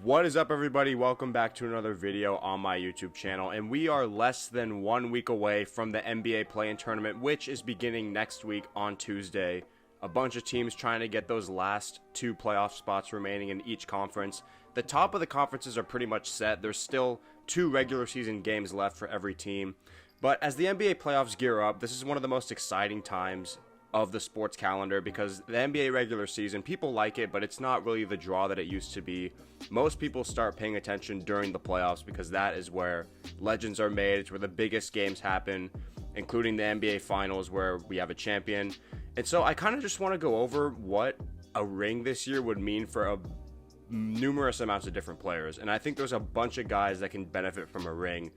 What is up, everybody? Welcome back to another video on my YouTube channel, and we are less than 1 week away from the NBA play-in tournament, which is beginning next week on Tuesday. A bunch of teams trying to get those last 2 playoff spots remaining in each conference. The top of the conferences are pretty much set. There's still 2 regular season games left for every team. But as the NBA playoffs gear up, this is one of the most exciting times of the sports calendar because the NBA regular season, people like it, but it's not really the draw that it used to be. Most people start paying attention during the playoffs because that is where legends are made. It's where the biggest games happen, including the NBA Finals where we have a champion. And so I kind of just want to go over what a ring this year would mean for numerous amounts of different players. And I think there's a bunch of guys that can benefit from a ring.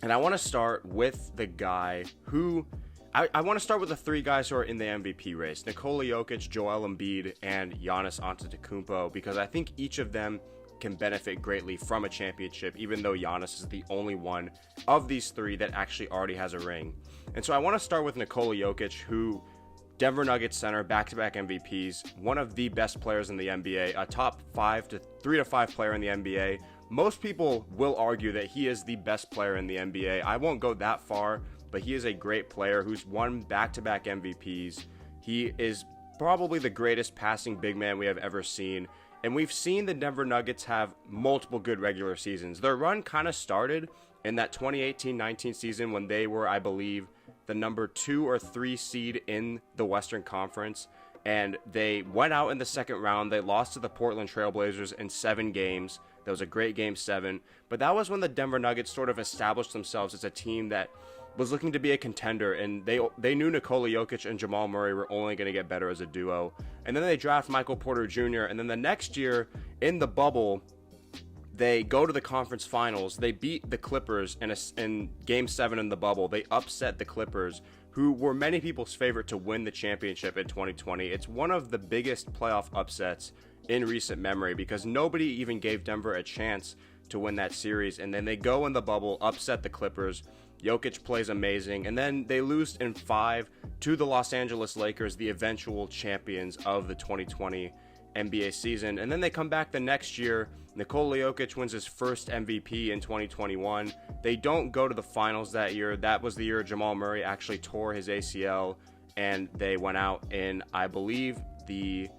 And I want to start with the guy who... I want to start with the 3 guys who are in the MVP race: Nikola Jokic, Joel Embiid, and Giannis Antetokounmpo, because I think each of them can benefit greatly from a championship, even though Giannis is the only one of these 3 that actually already has a ring. And so I want to start with Nikola Jokic, who Denver Nuggets center, back-to-back MVPs, one of the best players in the NBA, a top 3 to 5 player in the NBA. Most people will argue that he is the best player in the NBA. I won't go that far, but he is a great player who's won back-to-back MVPs. He is probably the greatest passing big man we have ever seen. And we've seen the Denver Nuggets have multiple good regular seasons. Their run kind of started in that 2018-19 season when they were, I believe, the number 2 or 3 seed in the Western Conference. And they went out in the second round. They lost to the Portland Trailblazers in 7 games. That was a great Game 7. But that was when the Denver Nuggets sort of established themselves as a team that was looking to be a contender, and they knew Nikola Jokic and Jamal Murray were only going to get better as a duo. And then they draft Michael Porter Jr., and then the next year in the bubble, they go to the conference finals. They beat the Clippers in Game 7 in the bubble. They upset the Clippers, who were many people's favorite to win the championship in 2020. It's one of the biggest playoff upsets in recent memory because nobody even gave Denver a chance to win that series. And then they go in the bubble, upset the Clippers. Jokic plays amazing, and then they lose in 5 to the Los Angeles Lakers, the eventual champions of the 2020 NBA season. And then they come back the next year. Nikola Jokic wins his first MVP in 2021. They don't go to the finals that year. That was the year Jamal Murray actually tore his ACL, and they went out in, I believe, the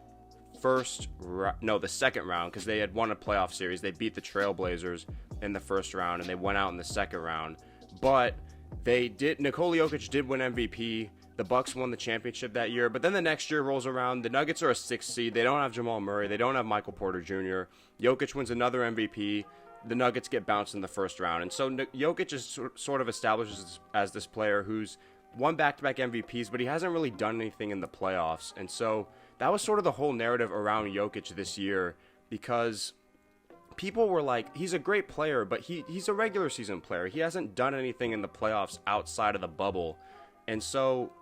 second round, because they had won a playoff series. They beat the Trailblazers in the first round, and they went out in the second round. But Nikola Jokic did win MVP. The Bucks won the championship that year. But then the next year rolls around. The Nuggets are a 6th seed. They don't have Jamal Murray. They don't have Michael Porter Jr. Jokic wins another MVP. The Nuggets get bounced in the first round. And so Jokic is sort of established as this player who's won back-to-back MVPs, but he hasn't really done anything in the playoffs. And so that was sort of the whole narrative around Jokic this year, because people were like, he's a great player, but he's a regular season player. He hasn't done anything in the playoffs outside of the bubble. And so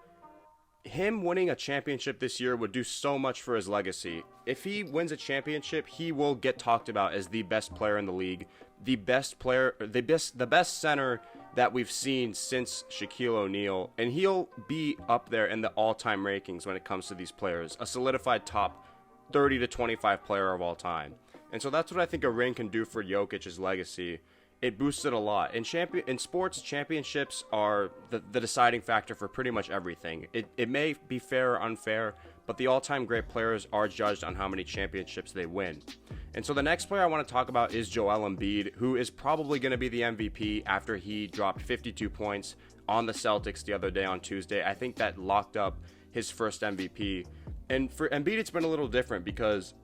him winning a championship this year would do so much for his legacy. If he wins a championship, he will get talked about as the best player in the league, the best center that we've seen since Shaquille O'Neal, and he'll be up there in the all-time rankings when it comes to these players, a solidified top 30 to 25 player of all time. And so that's what I think a ring can do for Jokic's legacy. It boosts it a lot. In sports, championships are the deciding factor for pretty much everything. It may be fair or unfair, but the all-time great players are judged on how many championships they win. And so the next player I want to talk about is Joel Embiid, who is probably going to be the MVP after he dropped 52 points on the Celtics the other day on Tuesday. I think that locked up his first MVP. And for Embiid, it's been a little different because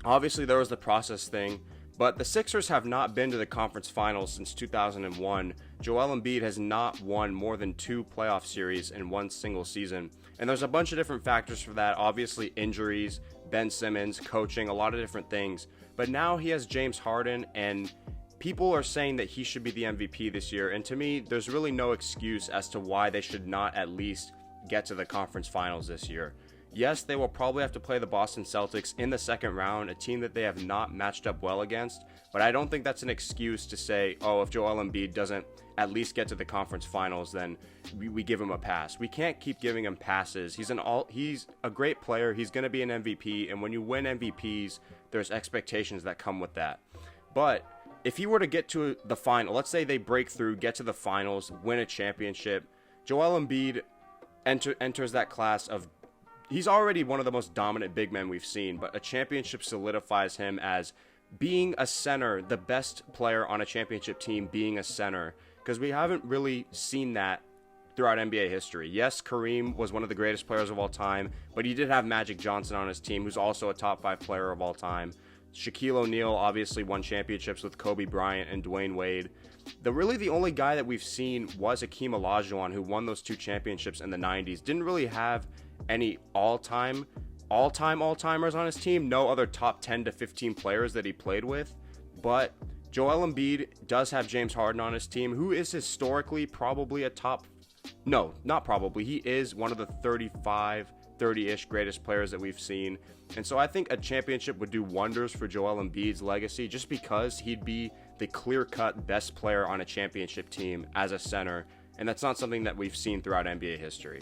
obviously there was the process thing, but the Sixers have not been to the conference finals since 2001. Joel Embiid has not won more than 2 playoff series in one single season. And there's a bunch of different factors for that. Obviously injuries, Ben Simmons, coaching, a lot of different things. But now he has James Harden, and people are saying that he should be the MVP this year. And to me, there's really no excuse as to why they should not at least get to the conference finals this year. Yes, they will probably have to play the Boston Celtics in the second round, a team that they have not matched up well against. But I don't think that's an excuse to say, oh, if Joel Embiid doesn't at least get to the conference finals, then we give him a pass. We can't keep giving him passes. He's a great player. He's going to be an MVP. And when you win MVPs, there's expectations that come with that. But if he were to get to the final, let's say they break through, get to the finals, win a championship, Joel Embiid enters that class of, he's already one of the most dominant big men we've seen, but a championship solidifies him as being a center, the best player on a championship team being a center, because we haven't really seen that throughout NBA history. Yes, Kareem was one of the greatest players of all time, but he did have Magic Johnson on his team, who's also a top 5 player of all time. Shaquille O'Neal obviously won championships with Kobe Bryant and Dwayne Wade. The only guy that we've seen was Hakeem Olajuwon, who won those 2 championships in the 90s. Didn't really have any all-timers on his team. No other top 10 to 15 players that he played with. But Joel Embiid does have James Harden on his team, who is historically probably a top... No, not probably. He is one of the 30-ish greatest players that we've seen. And so I think a championship would do wonders for Joel Embiid's legacy, just because he'd be the clear-cut best player on a championship team as a center. And that's not something that we've seen throughout NBA history.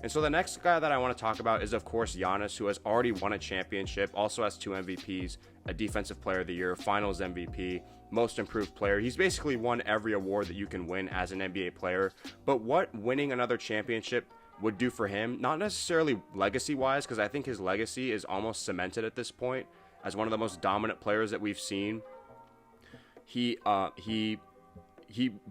And so the next guy that I want to talk about is, of course, Giannis, who has already won a championship, also has 2 MVPs, a Defensive Player of the Year, Finals MVP, Most Improved Player. He's basically won every award that you can win as an NBA player. But what winning another championship would do for him, not necessarily legacy-wise, because I think his legacy is almost cemented at this point as one of the most dominant players that we've seen. He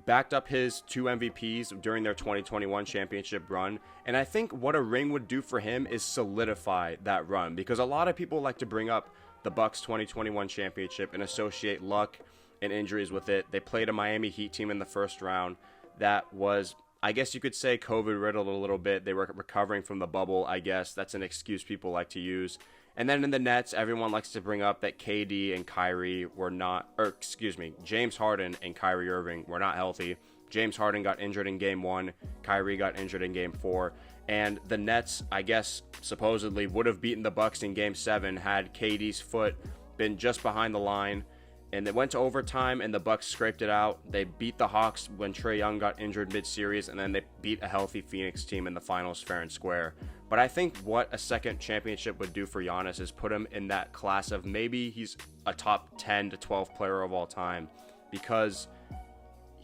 backed up his 2 MVPs during their 2021 championship run, and I think what a ring would do for him is solidify that run, because a lot of people like to bring up the Bucks 2021 championship and associate luck and injuries with it. They played a Miami Heat team in the first round that was, I guess you could say, COVID riddled a little bit. They were recovering from the bubble, I guess. That's an excuse people like to use. And then in the Nets, everyone likes to bring up that KD and Kyrie were not, or excuse me, James Harden and Kyrie Irving were not healthy. James Harden got injured in Game 1. Kyrie got injured in Game 4. And the Nets, I guess, supposedly would have beaten the Bucks in Game 7 had KD's foot been just behind the line. And they went to overtime, and the Bucks scraped it out. They beat the Hawks when Trae Young got injured mid-series, and then they beat a healthy Phoenix team in the finals fair and square. But I think what a second championship would do for Giannis is put him in that class of maybe he's a top 10 to 12 player of all time, because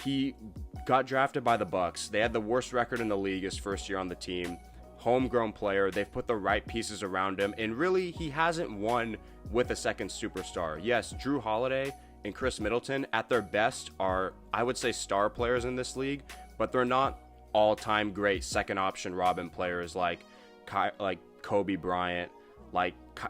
he got drafted by the Bucks. They had the worst record in the league his first year on the team. Homegrown player. They've put the right pieces around him, and really he hasn't won with a second superstar. Yes, Drew Holiday and Chris Middleton at their best are, I would say, star players in this league, but they're not all-time great second option Robin players like Kobe Bryant,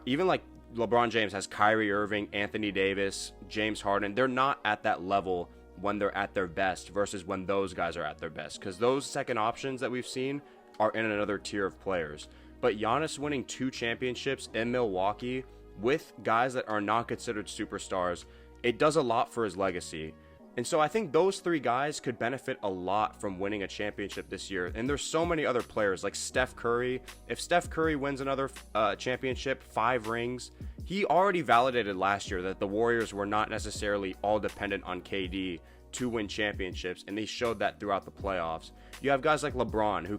even like LeBron James has Kyrie Irving, Anthony Davis, James Harden. They're not at that level when they're at their best versus when those guys are at their best, because those second options that we've seen are in another tier of players. But Giannis winning 2 championships in Milwaukee with guys that are not considered superstars, it does a lot for his legacy. And so I think those 3 guys could benefit a lot from winning a championship this year. And there's so many other players like Steph Curry. If Steph Curry wins another championship, 5 rings, he already validated last year that the Warriors were not necessarily all dependent on KD to win championships, and they showed that throughout the playoffs. You have guys like LeBron who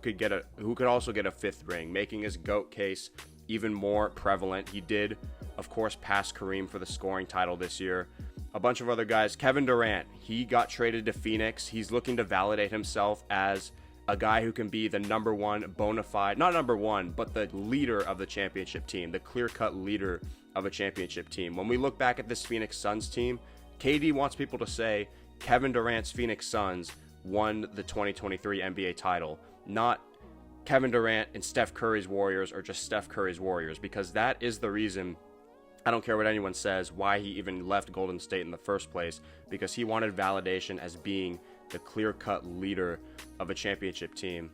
could also get a 5th ring, making his GOAT case even more prevalent. He did, of course, pass Kareem for the scoring title this year. A bunch of other guys. Kevin Durant, he got traded to Phoenix. He's looking to validate himself as a guy who can be the number one bona fide, not number one, but the leader of the championship team, the clear-cut leader of a championship team. When we look back at this Phoenix Suns team, KD wants people to say Kevin Durant's Phoenix Suns won the 2023 NBA title, not Kevin Durant and Steph Curry's Warriors or just Steph Curry's Warriors, because that is the reason, I don't care what anyone says, why he even left Golden State in the first place, because he wanted validation as being the clear-cut leader of a championship team.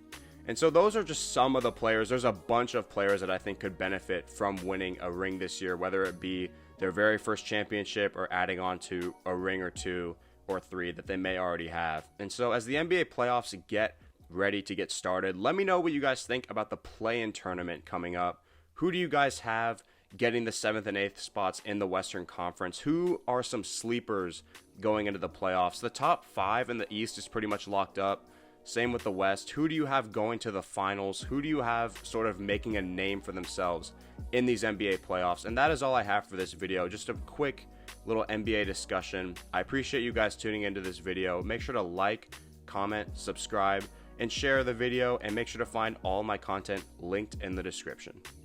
And so those are just some of the players. There's a bunch of players that I think could benefit from winning a ring this year, whether it be their very first championship or adding on to a ring or 2 or 3 that they may already have. And so as the NBA playoffs get ready to get started, let me know what you guys think about the play-in tournament coming up. Who do you guys have getting the 7th and 8th spots in the Western Conference? Who are some sleepers going into the playoffs? The top 5 in the East is pretty much locked up. Same with the West. Who do you have going to the finals? Who do you have sort of making a name for themselves in these NBA playoffs? And that is all I have for this video. Just a quick little NBA discussion. I appreciate you guys tuning into this video. Make sure to like, comment, subscribe, and share the video, and make sure to find all my content linked in the description.